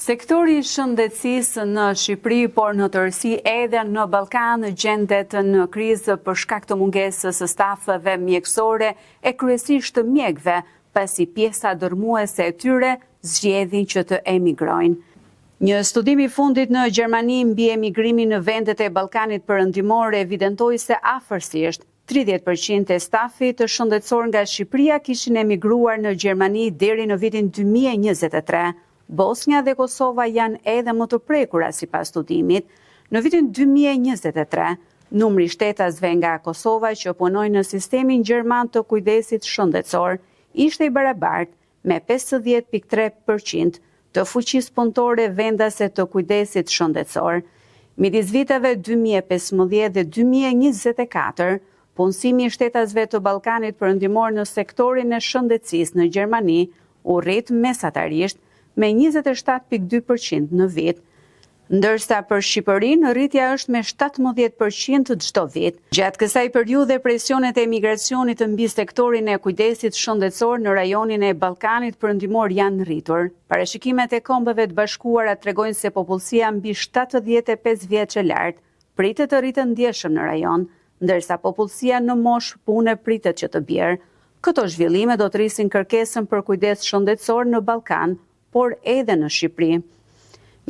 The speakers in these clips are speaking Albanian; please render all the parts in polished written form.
Sektori i shëndetësisë në Shqipëri, por në tërësi edhe në Ballkan, gjendet në krizë për shkak të mungesës së stafeve mjekësore e kryesisht të mjekëve, pasi pjesa dërmuese e tyre zgjedhin që të emigrojnë. Një studim i fundit në Gjermani mbi emigrimin në vendet e Ballkanit Perëndimor evidentoi se afërsisht 30% e stafit të shëndetësor nga Shqipëria kishin emigruar në Gjermani deri në vitin 2023. Bosnia dhe Kosova janë edhe më të prekura sipas studimit. Në vitin 2023, numri i shtetasve nga Kosova që punojnë në sistemin gjerman të kujdesit shëndetësor ishte i barabartë me 50.3% të fuqisë punëtore vendase të kujdesit shëndetësor. Midis viteve 2015 dhe 2024, punësimi i shtetasve të Ballkanit Perëndimor në sektorin e shëndetësisë në Gjermani u rrit mesatarisht me 27.2% në vit, ndërsa për Shqipërinë rritja është me 17% çdo vit. Gjatë kësaj periudhe presionet e emigracionit mbi sektorin e kujdesit shëndetësor në rajonin e Ballkanit Perëndimor janë rritur. Parashikimet e Kombeve të Bashkuara tregojnë se popullsia mbi 75 vjeç e lartë pritet të rritë ndjeshëm në rajon, ndërsa popullsia në moshë pune pritet që të bjerë. Këto zhvillime do të rrisin kërkesën për kujdes shëndetësor në Ballkan, por edhe në Shqipëri.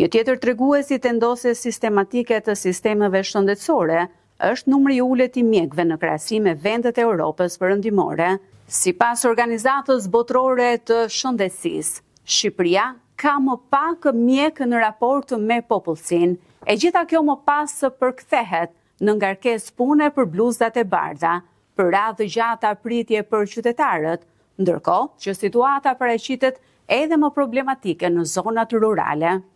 Një tjetër tregues i vendosjes sistematike të sistemeve shëndetësore është numri i ulët i mjekëve në krahasim me vendet e Europës Perëndimore. Sipas Organizatës Botërore të Shëndetësisë, Shqipëria ka më pak mjekë në raport me popullsinë. E gjitha kjo më pas përkthehet në ngarkesë pune për bluzat e bardha, për radhë gjata pritje për qytetarët, ndërkohë që situata paraqitet edhe më problematike në zonat rurale.